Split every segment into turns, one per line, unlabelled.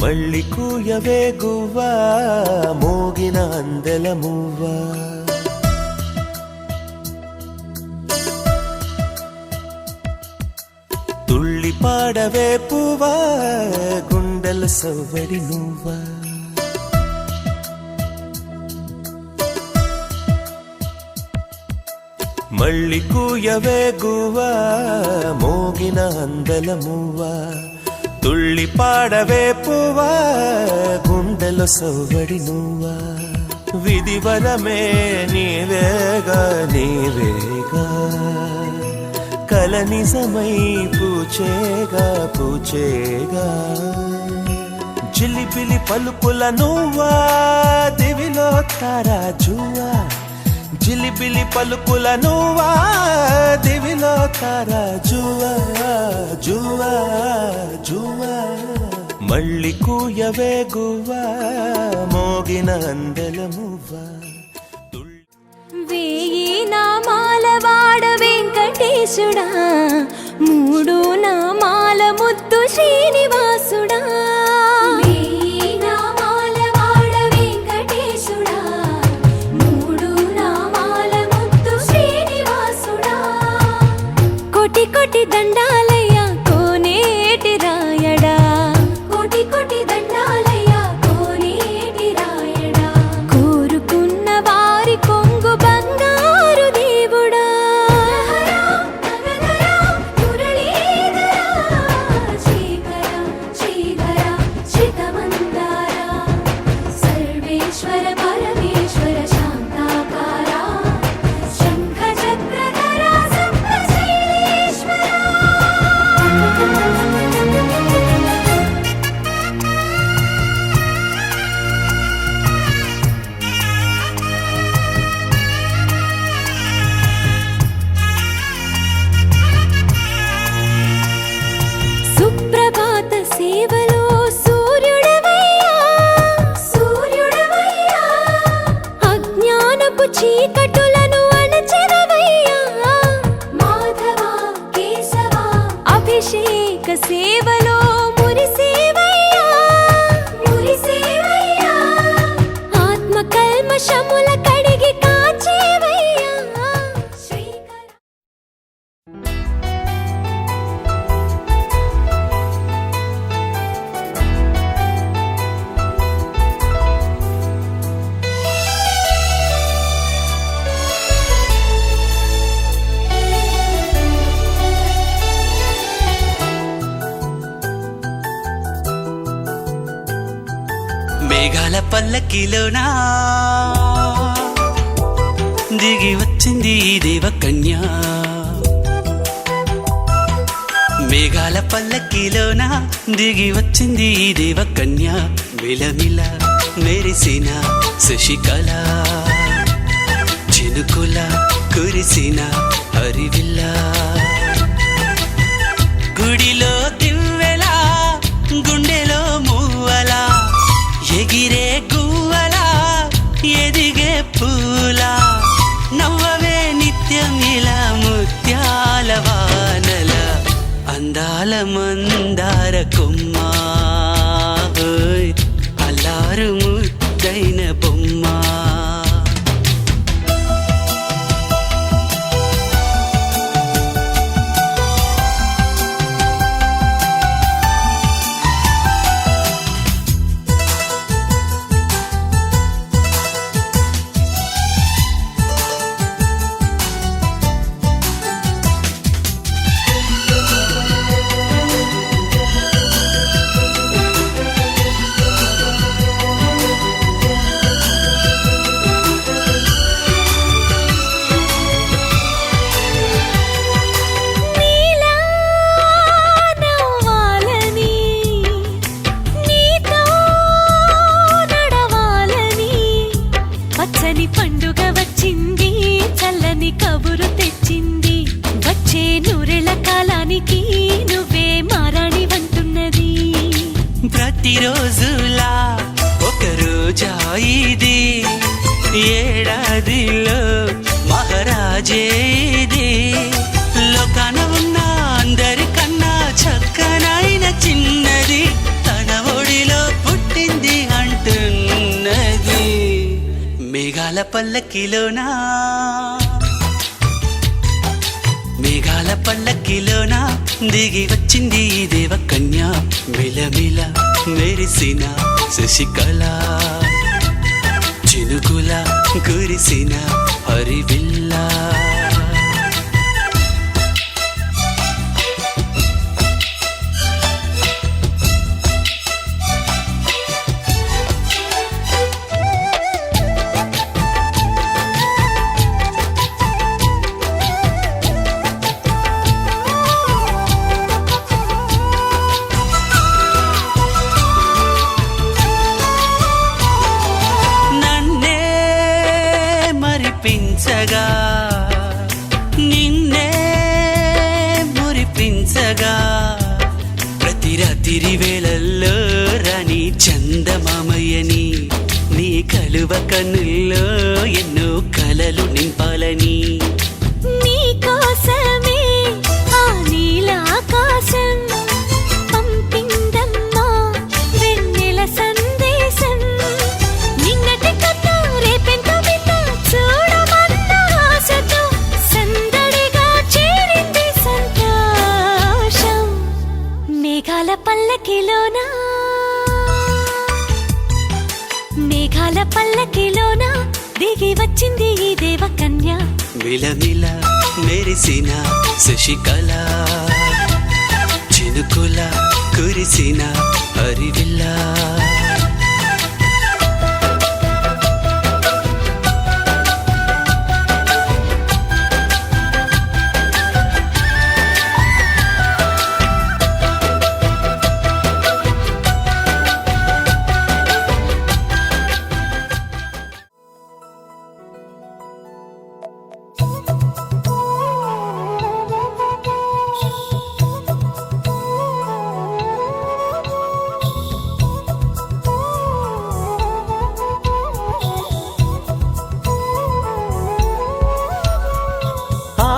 మళ్ళీ కూయవే గువ్వా మోగిన అందెల మువ్వా తుళ్ళి పాడవే పువ్వా గుండెల సవ్వడి నువ్వా మళ్ళీ కూయవే గువ్వా మోగిన అందెల మువ్వా తుళ్ళి పాడవే పువ్వా గుండెలో సవ్వడి నువ్వా విధివరమే నీవేగా నీవేగా కల నిజమై పూచేగా పూచేగా జిలిబిలి పలుకుల నువ్వా దివిలో తారాజువా జిలిబిలి పలుకుల నువ్వా దివిలో తారాజువా జువా జువా మళ్ళీ కూయవే గువ్వా మోగిన అందెల మువ్వా
వేయి నామాల వాడ వెంకటేశుడా మూడు నామాల ముద్దు శ్రీనివాసుడా కోటి కోటి దండాలయ్యా కోనేటి రాయడా కోటి కోటి దండాలయ్యా కోనేటి రాయడా కోరుకున్న వారి కొంగు బంగారు దేవుడా సర్వేశ్వర పరమేశ్వర శాంతాకార శంఖ చక్రధర సుప్రభాత సేవలో సూర్యుడవయ్యా సూర్యుడవయ్యా అజ్ఞానపు చీకటులను అణచెదవయ్యా మాధవ కేశవ అభిషేక సేవలో మురిసేవయ్యా మురిసేవయ్యా ఆత్మ కల్మషముల కడిగి కాచేవయ్యా
మేఘాల పల్లకిలోనా దిగి వచ్చింది దేవకన్య మేఘాల పల్లకిలోనా దిగి వచ్చింది దేవకన్య మిలమిల మెరిసిన శశికళ చినుకుల కురిసిన హరివిల్ల గుడిలో దివ్వెలా గుండెలో మూవలా ఎగిరే గువ్వలా ఎదిగే పూలా నవ్వవే నిత్యం ఇలా ముత్యాల వానల అందాల మందార కొమ్మ అల్లారు ముద్దైన బొమ్మ రాజేది లోకాన ఉన్న అందరికన్నా చక్కనైన చిన్నది తన ఒడిలో పుట్టింది అంటున్నది మేఘాల పల్లకిలోనా మేఘాల పల్లకిలోన దిగి వచ్చింది ఈ దేవకన్య మిలమిల మెరిసిన శశికళ చినుకుల కురిసిన హరివిల్లా మురిపించగా నిన్నే మురిపించగా ప్రతి రాత్రి వేళల్లో రాణి చందమామయ్యని నీ కలువ కన్నుల్లో ఎన్నో కలలు నింపాలని
నీ కోసమే ఆ నీలాకాశం పంపిందమ్మా వెన్నెల సందేశం నిన్నటి కథ రేపెంత చూడమన్న ఆశతో సందడిగా చేరింది సంతోషం మేఘాల పల్లకిలోనా మేఘాల పల్లకిలోనా దిగి వచ్చింది ఈ దేవకన్య
మిలమిల మెరిసిన శశికళ చినుకుల కురిసిన హరివిల్లా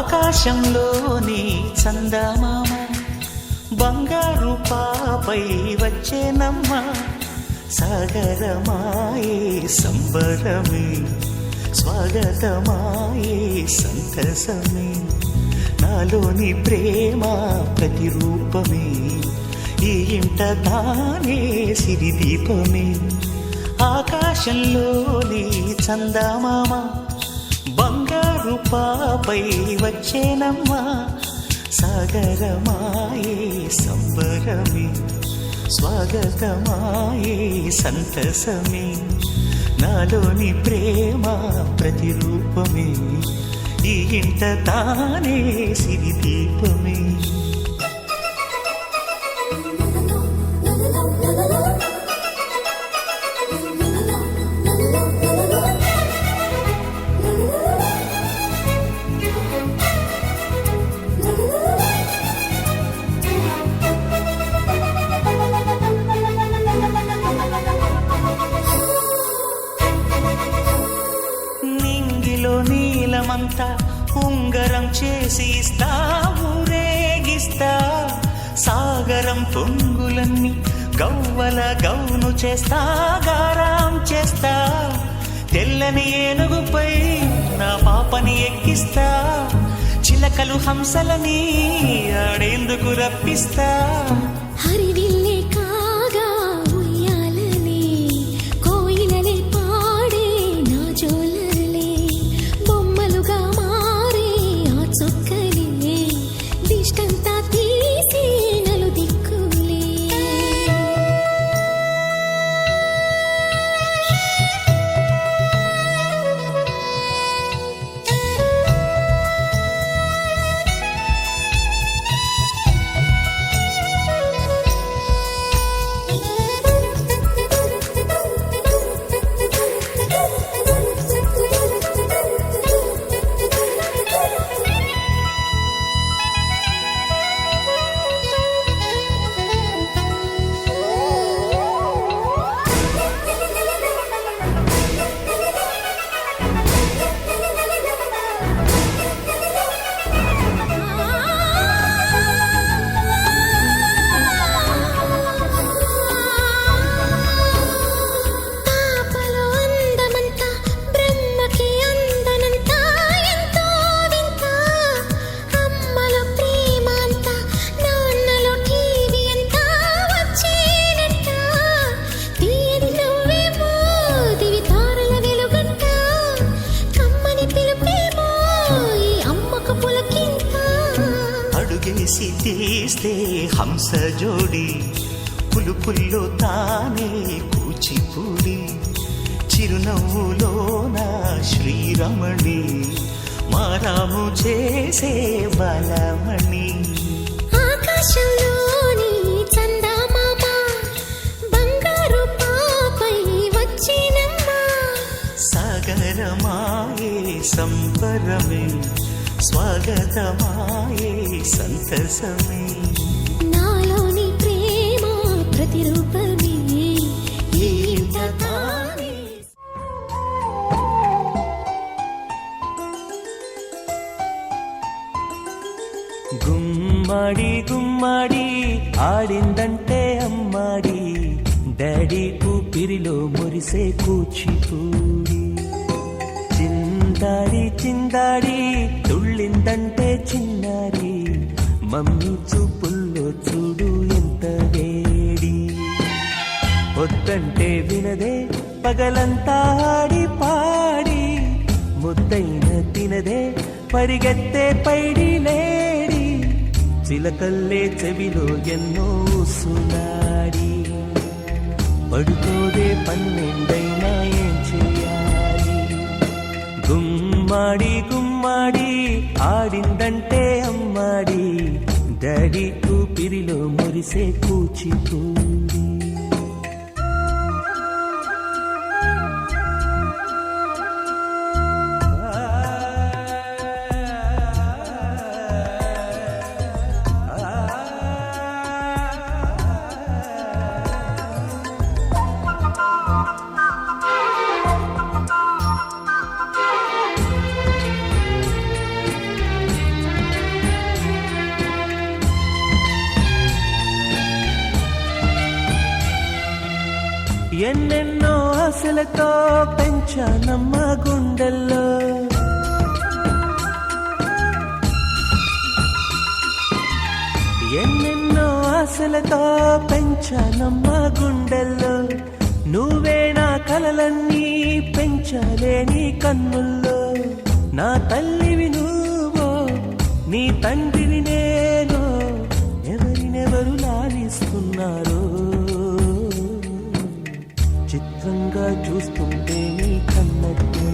ఆకాశంలోని చందమామ బంగారు పాపై వచ్చేనమ్మ సాగరమాయే సంబరమే స్వాగతమాయే సంతసమే నాలోని ప్రేమ ప్రతిరూపమే ఈ ఇంట తానే సిరిదీపమే ఆకాశంలోని చందమామ బంగారు పాపై వచ్చేనమ్మా సాగరమాయే సంబరమే స్వాగతమాయే సంతసమే నాలోని ప్రేమ ప్రతిరూపమే ఈ ఇంట తానే సిరిదీపమే నీలమంతా ఉంగరం చేసి ఇస్తా ఊరేగిస్తా సాగరం పొంగులన్నీ గవ్వల గౌను చేస్తా గారాం చేస్తా తెల్లని ఏనుగుపై నా పాపని ఎక్కిస్తా చిలకలు హంసలని ఆడేందుకు రప్పిస్తా
హరివిల్లే కాగా ఉయ్యాలలే కోయిలలే పాడే నా జోలలే బొమ్మలుగా మారే ఆ చొక్కలే దిష్టంతా తీసి నలు దిక్కులే
చేసి తీస్తే హంస జోడి పులుపుల్లో తానే కూచిపూడి చిరునవ్వులోన శ్రీరమణి మారాము చేసే బలమణి
ఆకాశంలోని చందమామ బంగారు పాపై వచ్చినమ్మా
సాగరమాయే సంబరమే స్వాగతమాయే సంతసమే
నాలోని ప్రేమ ప్రతిరూపమే ఈ ఇంట తానే.
గుమ్మడి గుమ్మడి ఆడిందంటే అమ్మాడి డాడీ ఊపిరిలో మురిసే కూచిపూడి చిందాడి చిందాడి తుళ్ళిందంటే చిన్నారి మమ్మీ చూపుల్లో చూడు ఎంత వేడి వద్దంటే వినదే పగలంతా ఆడి పాడి ముద్దైన తినదే పరిగెత్తే పైడి లేడి చిలకల్లే చెవిలో ఎన్నో సునాడి పడుకోదే పన్నెండైనా ఏం చేయాలి గుమ్మాడి గుమ్మాడి ఆడిందంటే అమ్మాడి డాడీ ఊపిరిలో మురిసే కూచిపూడి ఎన్నెన్నో ఆశలతో పెంచానమ్మ గుండెల్లో ఎన్నెన్నో ఆశలతో పెంచానమ్మ గుండెల్లో నువ్వే నా కలలన్నీ పెంచాలే నీ కన్నుల్లో నా తల్లివి నువ్వో నీ తండ్రిని నేను ఎవరినెవరు లాలిస్తున్నారో చిత్రంగా చూస్తుంటే నీ కన్నట్టు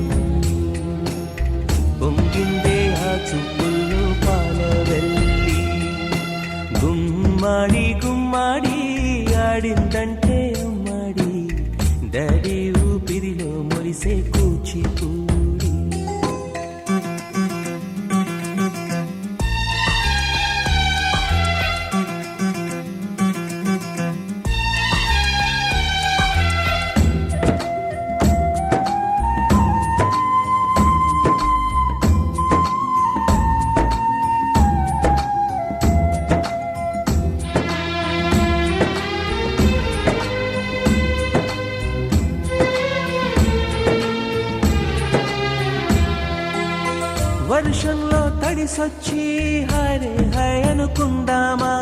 పొంగిందే ఆ చూపుల్లో పాలవెల్లి గుమ్మాడి గుమ్మాడి ఆడిందంటే అమ్మాడి డాడీ ఊపిరిలో మురిసే కూచిపూడి వర్షంలో తడిసొచ్చి హరే హాయ్ అనుకుందామా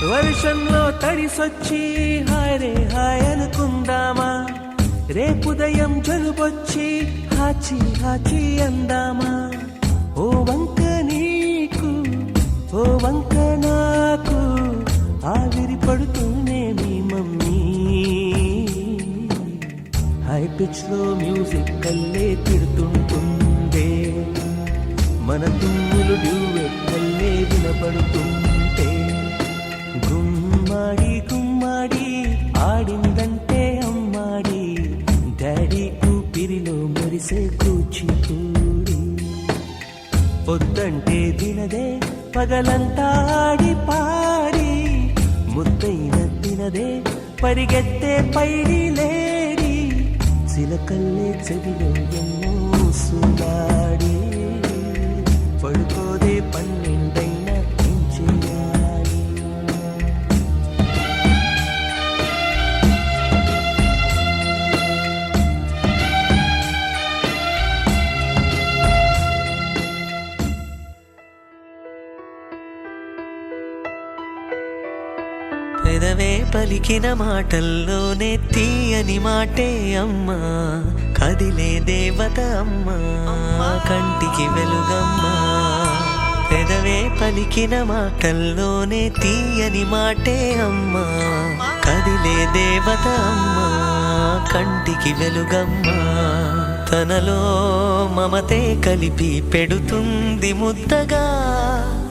వర్షంలో తడిసొచ్చి హరే హాయ్ అనుకుందామా రేపుదయం జలుబొచ్చి హాచి హాచి అందామా ఓ వంక నీకు ఓ వంక నాకు ఆవిరి పడుతూనే మీ మమ్మీ హై పిచ్ లో మ్యూజిక్ కల్లే తిడుతుంటుందే మన తుమ్ములు డ్యూయెట్ కల్లే వినపడుతుంటే గుమ్మాడి గుమ్మాడి ఆడిందంటే అమ్మాడి డాడీ ఊపిరిలో మురిసే కూచిపూడి పొద్దంటే తినదే పగలంతా ఆడి పాడి ముద్దైన తినదే పరిగెత్తే పైడి లేడి చిలకల్లే చెవిలో ఎన్నో సునాడి పడుకోదే పన్నెండైనా ఏం చేయాలి పెదవే పలికిన మాటల్లోనే తీయని మాటే అమ్మా కదిలే దేవత అమ్మా కంటికి వెలుగమ్మా పెదవే పలికిన మాటల్లోనే తీయని మాటే అమ్మా కదిలే దేవత అమ్మా కంటికి వెలుగమ్మా తనలో మమతే కలిపి పెడుతుంది ముద్దగా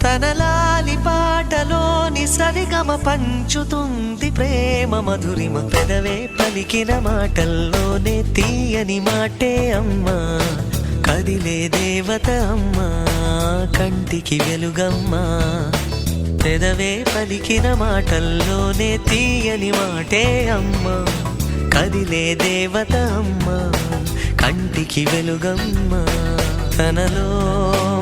తన లాలి పాటలోని సరిగమ పంచుతుంది ప్రేమ మధురిమ పెదవే పలికిన మాటల్లోనే తీయని మాటే అమ్మా కదిలే దేవత అమ్మా కంటికి వెలుగమ్మా పెదవే పలికిన మాటల్లోనే తీయని మాటే అమ్మా కదిలే దేవత అమ్మా కంటికి వెలుగమ్మా తనలో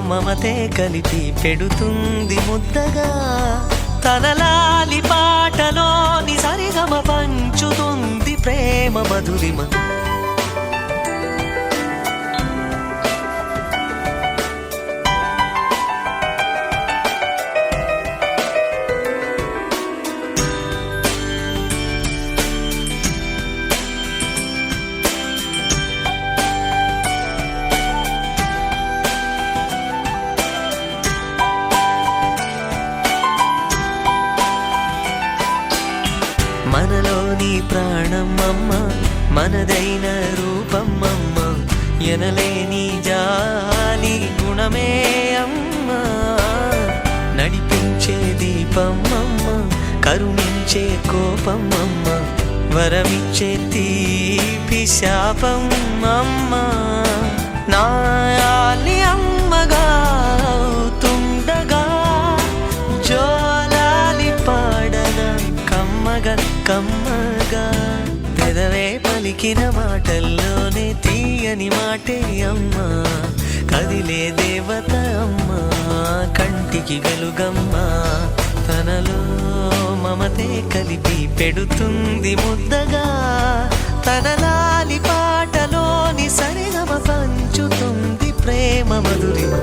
మమతే కలిపి పెడుతుంది ముద్దగా తన లాలి పాటలోని సరిగమ పంచుతుంది ప్రేమ మధురిమ మనలోని ప్రాణమమ్మ మనదైన రూపమమ్మ ఎనలేని జాలి గుణమే అమ్మ నడిపించే దీపమమ్మ కరుణించే కోపమమ్మ వరమిచ్చే తీపి శాపమమ్మ నాయాలి అమ్మగా అవుతుండగా జోలాలి పాడన కమ్మగా పెదవే పలికిన మాటల్లోనే తీయని మాటే అమ్మా కదిలే దేవత అమ్మా కంటికి వెలుగమ్మా తనలో మమతే కలిపి పెడుతుంది ముద్దగా తన లాలి పాటలోని సరిగమ పంచుతుంది ప్రేమ మధురిమ